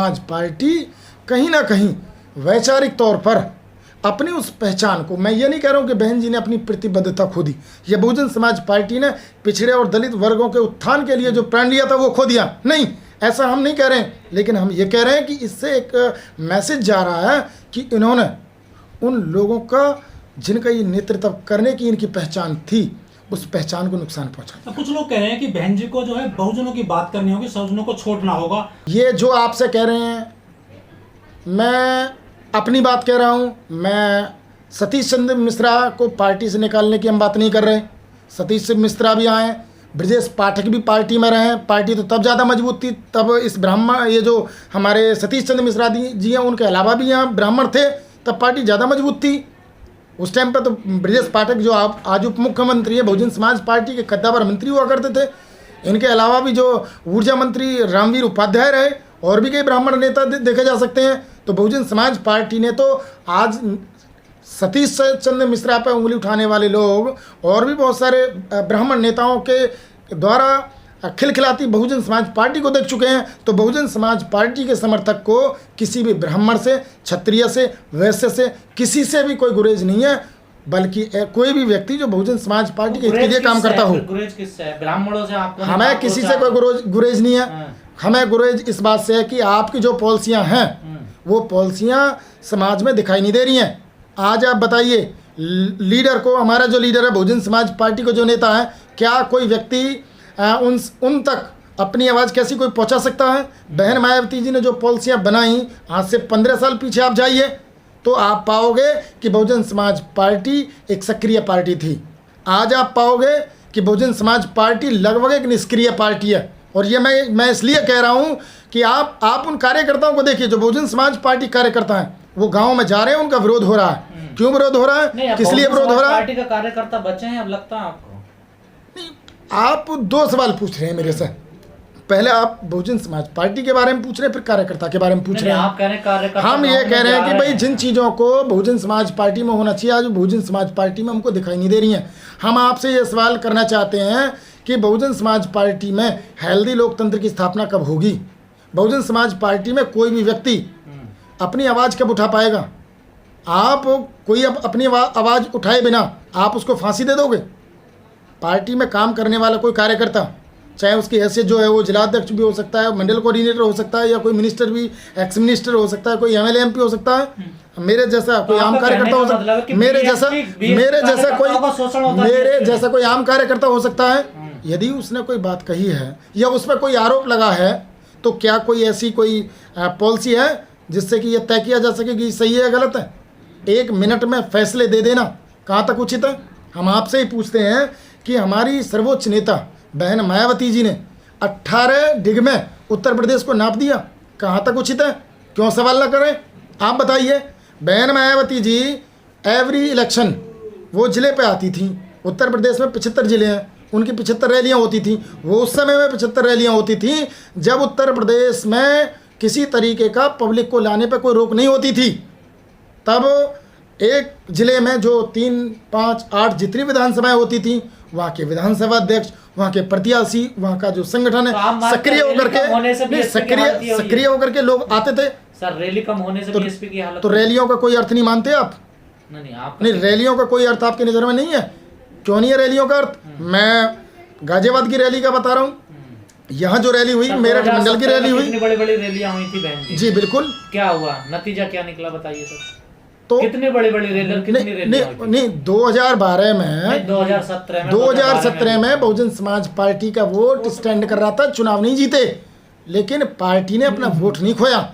समाज पार्टी कहीं ना कहीं वैचारिक तौर पर अपनी उस पहचान को, मैं ये नहीं कह रहा हूँ कि बहन जी ने अपनी प्रतिबद्धता खो दी, या बहुजन समाज पार्टी ने पिछड़े और दलित वर्गों के उत्थान के लिए जो प्रण लिया था वो खो दिया, नहीं, ऐसा हम नहीं कह रहे हैं। लेकिन हम ये कह रहे हैं कि इससे एक मैसेज जा रहा है कि इन्होंने उन लोगों का जिनका ये नेतृत्व करने की इनकी पहचान थी, उस पहचान को नुकसान पहुंचा। तो कुछ लोग कह रहे हैं कि बहन जी को जो है बहुजनों की बात करनी होगी, स्वजनों को छोड़ना होगा। ये जो आपसे कह रहे हैं, मैं अपनी बात कह रहा हूँ। मैं सतीश चंद्र मिश्रा को पार्टी से निकालने की हम बात नहीं कर रहे। सतीश मिश्रा भी आए, ब्रजेश पाठक भी पार्टी में रहे, पार्टी तो तब ज़्यादा मजबूत थी, तब इस ब्राह्मण, ये जो हमारे सतीश चंद्र मिश्रा जी हैं उनके अलावा भी यहाँ ब्राह्मण थे, तब पार्टी ज़्यादा मजबूत थी। उस टाइम पर तो ब्रजेश पाठक जो आज उप मुख्यमंत्री है, बहुजन समाज पार्टी के कद्दावर मंत्री हुआ करते थे। इनके अलावा भी जो ऊर्जा मंत्री रामवीर उपाध्याय रहे, और भी कई ब्राह्मण नेता देखे जा सकते हैं। तो बहुजन समाज पार्टी ने तो आज सतीश चंद्र मिश्रा पर उंगली उठाने वाले लोग और भी बहुत सारे ब्राह्मण नेताओं के द्वारा खिलखिलाती बहुजन समाज पार्टी को देख चुके हैं। तो बहुजन समाज पार्टी के समर्थक को किसी भी ब्राह्मण से, क्षत्रिय से, वैश्य से, किसी से भी कोई गुरेज नहीं है, बल्कि कोई भी व्यक्ति जो बहुजन समाज पार्टी के हित के लिए काम करता हो। गुरेज किससे है? ब्राह्मणों से? आपको हमें किसी से कोई गुरेज नहीं है। हमें गुरेज इस बात से है कि आपकी जो पॉलिसियां हैं वो पॉलिसियां समाज में दिखाई नहीं दे रही हैं। आज आप बताइए, लीडर को, हमारा जो लीडर है बहुजन समाज पार्टी को जो नेता है, क्या कोई व्यक्ति उन तक अपनी आवाज़ कैसी कोई पहुंचा सकता है? बहन मायावती जी ने जो पॉलिसियां बनाई, आज से 15 साल पीछे आप जाइए तो आप पाओगे कि बहुजन समाज पार्टी एक सक्रिय पार्टी थी। आज आप पाओगे कि बहुजन समाज पार्टी लगभग एक निष्क्रिय पार्टी है। और ये मैं इसलिए कह रहा हूँ कि आप उन कार्यकर्ताओं को देखिए जो बहुजन समाज पार्टी कार्यकर्ता हैं, वो गाँव में जा रहे हैं, उनका विरोध हो रहा है। क्यों विरोध हो रहा है? किस लिए विरोध हो रहा है? पार्टी का कार्यकर्ता बचे हैं अब, लगता है आपको? आप 2 सवाल पूछ रहे हैं मेरे से। पहले आप बहुजन समाज पार्टी के बारे में पूछ रहे हैं, फिर कार्यकर्ता के बारे में पूछ रहे हैं। आप कह रहे हैं कार्यकर्ता, हम ये कह रहे हैं कि भाई जिन चीज़ों को बहुजन समाज पार्टी में होना चाहिए, आज बहुजन समाज पार्टी में हमको दिखाई नहीं दे रही हैं। हम आपसे ये सवाल करना चाहते हैं कि बहुजन समाज पार्टी में हेल्दी लोकतंत्र की स्थापना कब होगी? बहुजन समाज पार्टी में कोई भी व्यक्ति अपनी आवाज़ कब उठा पाएगा? आप कोई अपनी आवाज़ उठाए बिना आप उसको फांसी दे दोगे? पार्टी में काम करने वाला कोई कार्यकर्ता, चाहे उसकी हैसियत जो है वो जिलाध्यक्ष भी हो सकता है, मंडल कोऑर्डिनेटर हो सकता है, या कोई मिनिस्टर भी, एक्स मिनिस्टर हो सकता है, कोई एमएलए एमपी हो सकता है, मेरे जैसा कोई आम कार्यकर्ता हो सकता है, मेरे जैसा कोई आम कार्यकर्ता हो सकता है। यदि उसने कोई बात कही है या उस पर कोई आरोप लगा है, तो क्या कोई ऐसी कोई पॉलिसी है जिससे कि यह तय किया जा सके कि सही है या गलत है? 1 मिनट में फैसले दे देना कहाँ तक उचित है? हम आपसे ही पूछते हैं कि हमारी सर्वोच्च नेता बहन मायावती जी ने 18 डिग में उत्तर प्रदेश को नाप दिया, कहाँ तक उचित है? क्यों सवाल ना करें? आप बताइए। बहन मायावती जी एवरी इलेक्शन वो ज़िले पे आती थी। उत्तर प्रदेश में 75 ज़िले हैं, उनकी 75 रैलियाँ होती थी। वो उस समय में 75 रैलियाँ होती थी जब उत्तर प्रदेश में किसी तरीके का पब्लिक को लाने पर कोई रोक नहीं होती थी। तब एक ज़िले में जो 3, 5, 8 जितनी विधानसभाएं होती थी, वहाँ के विधानसभा अध्यक्ष, वहाँ के प्रत्याशी, वहाँ का जो संगठन है सक्रिय होकर के लोग आते थे। सर रैली कम होने से बीएसपी की हालत, तो रैलियों का कोई अर्थ नहीं मानते आप? नहीं, रैलियों का कोई अर्थ आपकी नज़र में नहीं है? क्यों नहीं है रैलियों का अर्थ? मैं गाजियाबाद की रैली का बता रहा हूँ। यहाँ जो रैली हुई, मेरठ मंडल की रैली हुई, कितनी बड़ी रैलियां हुई थी बहन जी? बिल्कुल। क्या हुआ, नतीजा क्या निकला बताइए सर? तो कितनी बड़ी रैली, कितनी रैली? नहीं 2012 में 2017 में बहुजन समाज पार्टी का वोट स्टैंड कर रहा था। चुनाव नहीं जीते, लेकिन पार्टी ने अपना वोट नहीं खोया।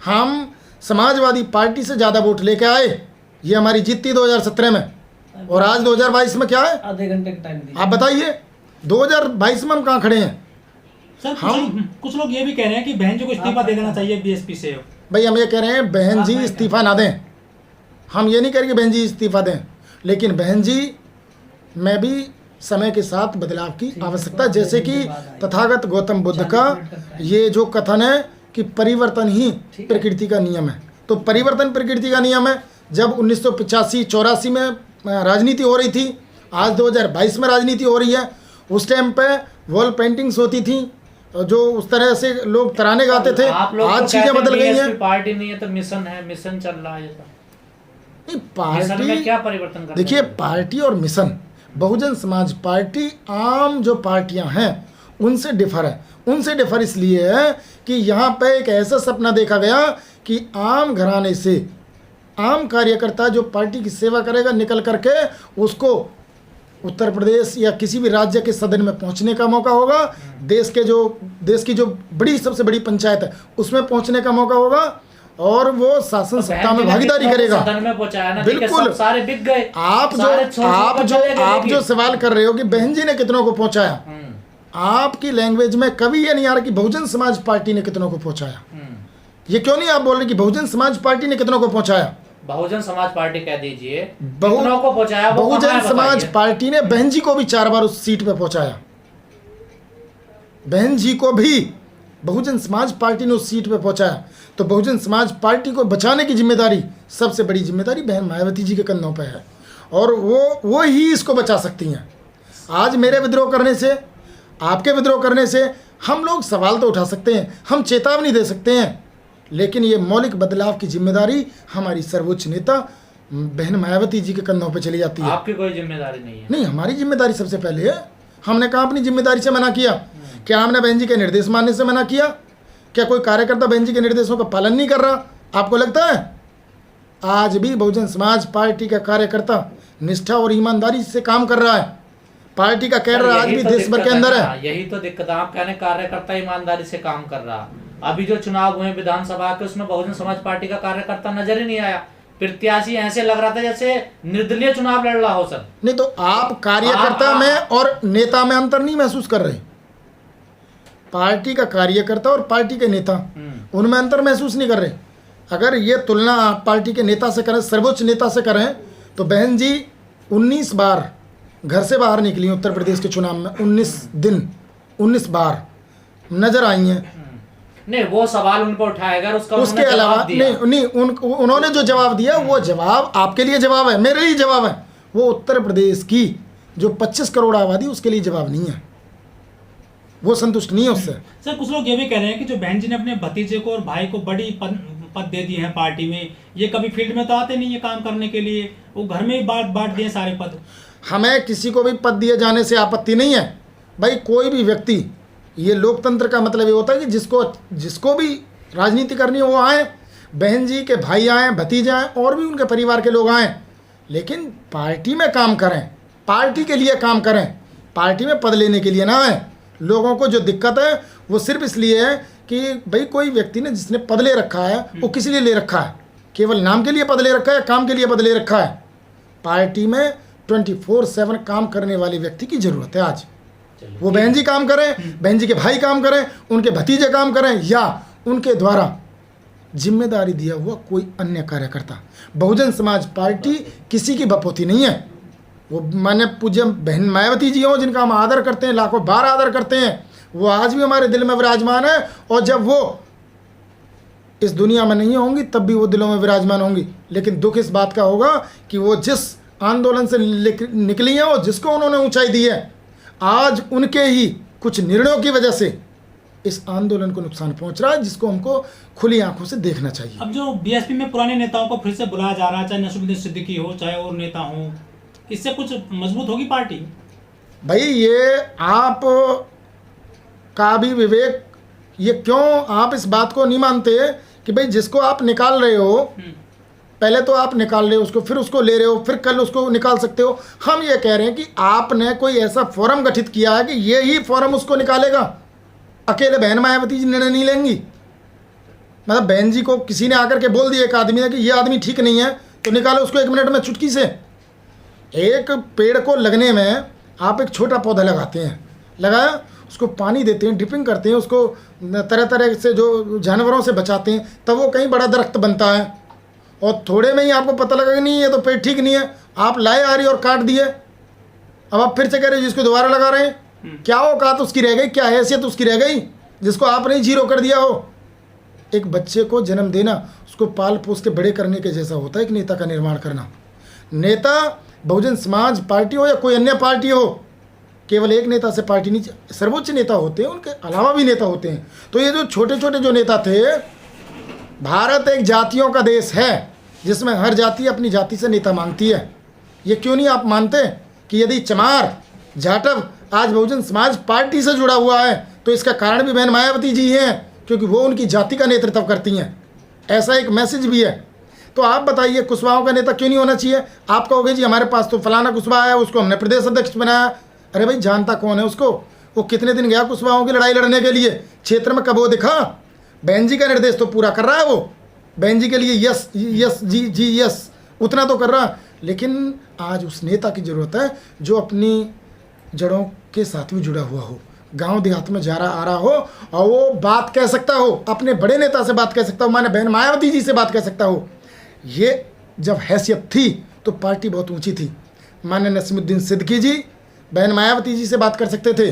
हम समाजवादी पार्टी से ज़्यादा वोट लेके आए, ये हमारी जीत थी 2017 में। और आज 2022 में क्या है? आधे घंटे का टाइम। आप बताइए 2022 में हम कहाँ खड़े हैं? सर कुछ लोग ये भी कह रहे हैं कि बहन जी को इस्तीफा दे देना चाहिए बीएसपी से। भाई हम ये कह रहे हैं बहन जी इस्तीफा ना दें। हम ये नहीं कह रहे कि बहन जी इस्तीफा दें, लेकिन बहन जी में भी समय के साथ बदलाव की आवश्यकता। जैसे कि तथागत गौतम बुद्ध का ये जो कथन है कि परिवर्तन ही प्रकृति का नियम है, तो परिवर्तन प्रकृति का नियम है। जब 1985-84 में राजनीति हो रही थी, आज 2022 में राजनीति हो रही है। उस टाइम पे वॉल पेंटिंग्स होती थी, जो उस तरह से लोग तराने गाते थे, आप लोग आज तो चीजें कहते बदल गई हैं। BSP पार्टी नहीं है तो मिशन है, मिशन चल रहा है ये तो। नहीं, मिशन में पार्टी क्या परिवर्तन कर देखिए, पार्टी और मिशन, बहुजन समाज पार्टी आम जो पार्टियां हैं उनसे डिफर है। उनसे डिफर इसलिए है कि यहाँ पे एक ऐसा सपना देखा गया कि आम घराने से आम कार्यकर्ता जो पार्टी की सेवा करेगा निकल करके उसको उत्तर प्रदेश या किसी भी राज्य के सदन में पहुंचने का मौका होगा, देश की जो बड़ी सबसे बड़ी पंचायत है उसमें पहुंचने का मौका होगा, और वो शासन सत्ता में भागीदारी करेगा। सदन में पहुंचाया ना, बिल्कुल। सब सारे बिक गए। आप जो सवाल कर रहे हो कि बहन जी ने कितनों को पहुंचाया, आपकी लैंग्वेज में कभी ये नहीं आ रहा कि बहुजन समाज पार्टी ने कितनों को पहुंचाया। ये क्यों नहीं आप बोल रहे कि बहुजन समाज पार्टी ने कितनों को पहुंचाया? बहुजन समाज पार्टी कह दीजिए कितनों को पहुंचाया। वो बहुजन कहाँ है समाज बताइए? पार्टी ने बहन जी को भी 4 बार उस सीट पे पहुंचाया। बहन जी को भी बहुजन समाज पार्टी ने उस सीट पे पहुंचाया। तो बहुजन समाज पार्टी को बचाने की जिम्मेदारी, सबसे बड़ी जिम्मेदारी बहन मायावती जी के कंधों पे है, और वो ही इसको बचा सकती हैं। आज मेरे विद्रोह करने से, आपके विद्रोह करने से हम लोग सवाल तो उठा सकते हैं, हम चेतावनी दे सकते हैं, लेकिन ये मौलिक बदलाव की जिम्मेदारी हमारी सर्वोच्च नेता बहन मायावती जी के कंधों पे चली जाती है। आपकी कोई जिम्मेदारी नहीं है? नहीं, हमारी जिम्मेदारी सबसे पहले है। हमने कहा अपनी जिम्मेदारी से मना किया? क्या हमने बहन जी के निर्देश मानने से मना किया? क्या कोई कार्यकर्ता बहन जी के निर्देशों का पालन नहीं कर रहा? आपको लगता है? आज भी बहुजन समाज पार्टी का कार्यकर्ता निष्ठा और ईमानदारी से काम कर रहा है। पार्टी का कैडर आज भी देश भर के अंदर है। यही तो दिक्कत है। आप कहने कार्यकर्ता ईमानदारी से काम कर रहा। अभी जो चुनाव हुए विधानसभा के, उसमें बहुजन समाज पार्टी का कार्यकर्ता नजर ही नहीं आया। प्रत्याशी ऐसे लग रहा था जैसे निर्दलीय चुनाव लड़ रहा हो सर। नहीं तो आप कार्यकर्ता में और नेता में अंतर नहीं महसूस कर रहे? पार्टी का कार्यकर्ता और पार्टी के नेता, उनमें अंतर महसूस नहीं कर रहे? अगर ये तुलना आप पार्टी के नेता से करें, सर्वोच्च नेता से करें, तो बहन जी 19 बार घर से बाहर निकली उत्तर प्रदेश के चुनाव में। 19 बार नजर आई हैं। नहीं, वो सवाल उन पर उठाया गया, उसके अलावा नहीं, उन्होंने जो जवाब दिया वो जवाब आपके लिए जवाब है, मेरे लिए जवाब है। वो उत्तर प्रदेश की जो 25 करोड़ आबादी, उसके लिए जवाब नहीं है। वो संतुष्ट नहीं है उससे। सर, कुछ लोग ये भी कह रहे हैं कि जो बहन जी ने अपने भतीजे को और भाई को बड़ी पद दे दिए हैं पार्टी में, ये कभी फील्ड में तो आते नहीं है काम करने के लिए, वो घर में ही बांट दिए सारे पद। हमें किसी को भी पद दिए जाने से आपत्ति नहीं है भाई। कोई भी व्यक्ति, ये लोकतंत्र का मतलब ये होता है कि जिसको भी राजनीति करनी है वो आए। बहन जी के भाई आए, भतीजे आए, और भी उनके परिवार के लोग आए, लेकिन पार्टी में काम करें, पार्टी के लिए काम करें, पार्टी में पद लेने के लिए ना आए। लोगों को जो दिक्कत है वो सिर्फ इसलिए है कि भाई कोई व्यक्ति ने जिसने पद ले रखा है वो किस लिए ले रखा है? केवल नाम के लिए पद ले रखा है, काम के लिए पद ले रखा है? पार्टी में 24/7 काम करने वाले व्यक्ति की ज़रूरत है आज। वो बहन जी काम करें, बहन जी के भाई काम करें, उनके भतीजे काम करें, या उनके द्वारा जिम्मेदारी दिया हुआ कोई अन्य कार्यकर्ता। बहुजन समाज पार्टी किसी की बपोती नहीं है। वो माने पूज्य बहन मायावती जी हों, जिनका हम आदर करते हैं, लाखों बार आदर करते हैं, वो आज भी हमारे दिल में विराजमान है, और जब वो इस दुनिया में नहीं होंगी तब भी वो दिलों में विराजमान होंगी। लेकिन दुख इस बात का होगा कि वो जिस आंदोलन से निकली हैं और जिसको उन्होंने ऊंचाई दी है, आज उनके ही कुछ निर्णयों की वजह से इस आंदोलन को नुकसान पहुंच रहा है, जिसको हमको खुली आंखों से देखना चाहिए। अब जो बीएसपी में पुराने नेताओं को फिर से बुलाया जा रहा है, चाहे नसीरुद्दीन सिद्दीकी हो, चाहे और नेता हो, इससे कुछ मजबूत होगी पार्टी? भाई ये आप का भी विवेक, ये क्यों आप इस बात को नहीं मानते कि भाई जिसको आप निकाल रहे हो, पहले तो आप निकाल रहे हो उसको, फिर उसको ले रहे हो, फिर कल उसको निकाल सकते हो। हम ये कह रहे हैं कि आपने कोई ऐसा फोरम गठित किया है कि ये ही फोरम उसको निकालेगा। अकेले बहन मायावती जी निर्णय नहीं लेंगी। मतलब बहन जी को किसी ने आकर के बोल दिया, एक आदमी ने, कि ये आदमी ठीक नहीं है, तो निकालो उसको 1 मिनट में चुटकी से। एक पेड़ को लगने में आप एक छोटा पौधा लगाते हैं, लगाया, उसको पानी देते हैं, ड्रिपिंग करते हैं, उसको तरह तरह से जो जानवरों से बचाते हैं, तब वो कहीं बड़ा दरख्त बनता है। और थोड़े में ही आपको पता लगा कि नहीं ये तो पेड़ ठीक नहीं है, आप लाए आ रही और काट दिए। अब आप फिर से कह रहे हो जिसको दोबारा लगा रहे हैं। क्या औकात उसकी रह गई, क्या हैसियत उसकी रह गई जिसको आपने जीरो कर दिया हो? एक बच्चे को जन्म देना, उसको पाल पोस के बड़े करने के जैसा होता है एक नेता का निर्माण करना। नेता बहुजन समाज पार्टी हो या कोई अन्य पार्टी हो, केवल एक नेता से पार्टी नहीं, सर्वोच्च नेता होते हैं, उनके अलावा भी नेता होते हैं। तो ये जो छोटे छोटे जो नेता थे, भारत एक जातियों का देश है जिसमें हर जाति अपनी जाति से नेता मांगती है। ये क्यों नहीं आप मानते कि यदि चमार जाटव आज बहुजन समाज पार्टी से जुड़ा हुआ है तो इसका कारण भी बहन मायावती जी हैं, क्योंकि वो उनकी जाति का नेतृत्व करती हैं। ऐसा एक मैसेज भी है। तो आप बताइए कुशवाहों का नेता क्यों नहीं होना चाहिए? आप कहोगे जी हमारे पास तो फलाना कुशवाहा है, उसको हमने प्रदेश अध्यक्ष बनाया। अरे भाई जानता कौन है उसको? वो कितने दिन गया कुशवाहों की लड़ाई लड़ने के लिए? क्षेत्र में कब वो दिखा? बहन जी का निर्देश तो पूरा कर रहा है वो, बहन जी के लिए यस यस जी जी यस उतना तो कर रहा। लेकिन आज उस नेता की ज़रूरत है जो अपनी जड़ों के साथ भी जुड़ा हुआ हो, गांव देहात में जा रहा आ रहा हो और वो बात कह सकता हो, अपने बड़े नेता से बात कह सकता हो, माने बहन मायावती जी से बात कह सकता हो। ये जब हैसियत थी तो पार्टी बहुत ऊंची थी। माने नसीमुद्दीन सिद्दीकी जी बहन मायावती जी से बात कर सकते थे।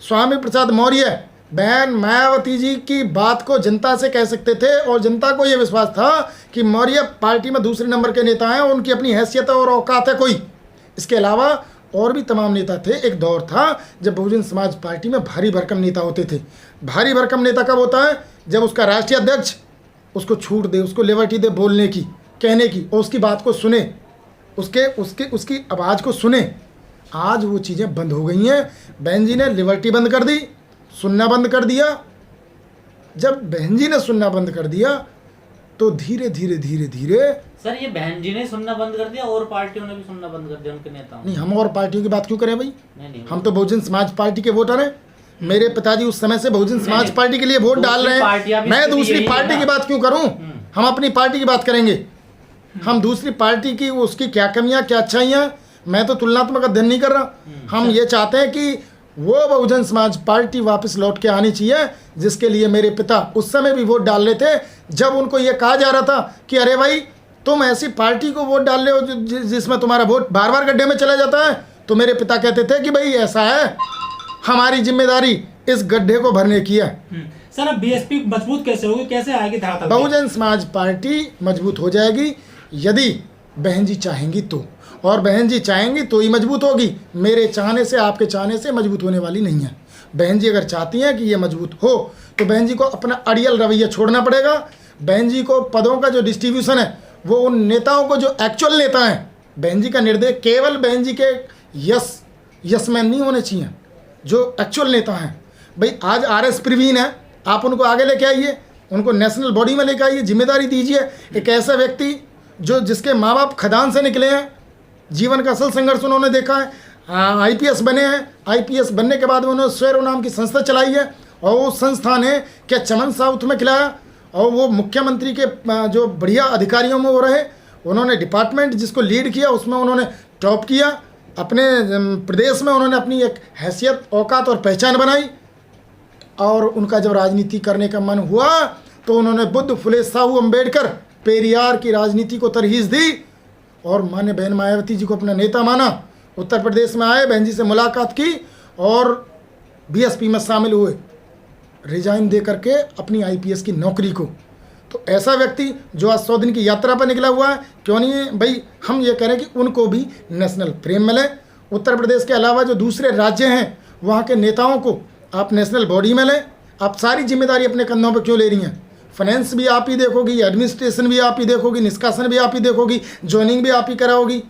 स्वामी प्रसाद मौर्य बहन मायावती जी की बात को जनता से कह सकते थे और जनता को यह विश्वास था कि मौर्य पार्टी में दूसरे नंबर के नेता हैं और उनकी अपनी हैसियत और औकात है कोई। इसके अलावा और भी तमाम नेता थे। एक दौर था जब बहुजन समाज पार्टी में भारी भरकम नेता होते थे। भारी भरकम नेता कब होता है? जब उसका राष्ट्रीय अध्यक्ष उसको छूट दे, उसको लिबर्टी दे बोलने की, कहने की, और उसकी बात को सुने, उसकी आवाज़ को सुने। आज वो चीज़ें बंद हो गई हैं। बहन जी ने लिबर्टी बंद कर दी, सुनना बंद कर दिया। जब बहन जी ने सुनना बंद कर दिया तो धीरे धीरे धीरे धीरे सर ये बहन जी ने सुनना बंद कर दिया और पार्टियों ने भी सुनना बंद कर दिया, उनके नेताओं। नहीं, हम और पार्टियों की बात क्यों करें भाई? नहीं, हम तो बहुजन समाज पार्टी के वोटर हैं। मेरे पिताजी उस समय से बहुजन समाज पार्टी के लिए वोट डाल रहे हैं। मैं दूसरी पार्टी की बात क्यों करूं? हम अपनी पार्टी की बात करेंगे। हम दूसरी पार्टी की उसकी क्या कमियां क्या अच्छाइयां, मैं तो तुलनात्मक अध्ययन नहीं कर रहा। हम ये चाहते हैं कि वो बहुजन समाज पार्टी वापस लौट के आनी चाहिए, जिसके लिए मेरे पिता उस समय भी वोट डाल रहे थे जब उनको ये कहा जा रहा था कि अरे भाई तुम ऐसी पार्टी को वोट डाल रहे हो जिसमें तुम्हारा वोट बार बार गड्ढे में चला जाता है। तो मेरे पिता कहते थे कि भाई ऐसा है, हमारी जिम्मेदारी इस गड्ढे को भरने की है। सर अब बीएसपी मजबूत कैसे होगी, कैसे आएगी धरातल? बहुजन समाज पार्टी मजबूत हो जाएगी यदि बहन जी चाहेंगी तो, और बहन जी चाहेंगी तो ही मजबूत होगी। मेरे चाहने से, आपके चाहने से मजबूत होने वाली नहीं है। बहन जी अगर चाहती हैं कि ये मजबूत हो तो बहन जी को अपना अड़ियल रवैया छोड़ना पड़ेगा। बहन जी को पदों का जो डिस्ट्रीब्यूशन है वो उन नेताओं को जो एक्चुअल नेता हैं, बहन जी का निर्देश केवल बहन जी के यस मैन नहीं होने चाहिए, जो एक्चुअल नेता हैं। भाई आज RS प्रवीण है, आप उनको आगे लेके आइए, उनको नेशनल बॉडी में लेके आइए, जिम्मेदारी दीजिए। एक ऐसा व्यक्ति जो जिसके माँ बाप खदान से निकले हैं, जीवन का असल संघर्ष उन्होंने देखा है, IPS बने हैं, IPS बनने के बाद उन्होंने स्वैरो नाम की संस्था चलाई है और वो संस्था ने क्या चमन साउथ में खिलाया और वो मुख्यमंत्री के जो बढ़िया अधिकारियों में वो रहे। उन्होंने डिपार्टमेंट जिसको लीड किया उसमें उन्होंने टॉप किया। अपने प्रदेश में उन्होंने अपनी एक हैसियत, औकात और पहचान बनाई। और उनका जब राजनीति करने का मन हुआ तो उन्होंने बुद्ध, फुले, साहू, अम्बेडकर, पेरियार की राजनीति को तरहीज दी और माने बहन मायावती जी को अपना नेता माना। उत्तर प्रदेश में आए, बहन जी से मुलाकात की और BSP में शामिल हुए, रिजाइन दे करके अपनी IPS की नौकरी को। तो ऐसा व्यक्ति जो आज 100 दिन की यात्रा पर निकला हुआ है, क्यों नहीं है भाई? हम ये कह रहे हैं कि उनको भी नेशनल प्रेम मिले। उत्तर प्रदेश के अलावा जो दूसरे राज्य हैं वहाँ के नेताओं को आप नेशनल बॉडी में लें। आप सारी जिम्मेदारी अपने कंधों पर क्यों ले रही हैं? फाइनेंस भी आप ही देखोगी, एडमिनिस्ट्रेशन भी आप ही देखोगी, निष्कासन भी आप ही देखोगी, ज्वाइनिंग भी आप ही कराओगी।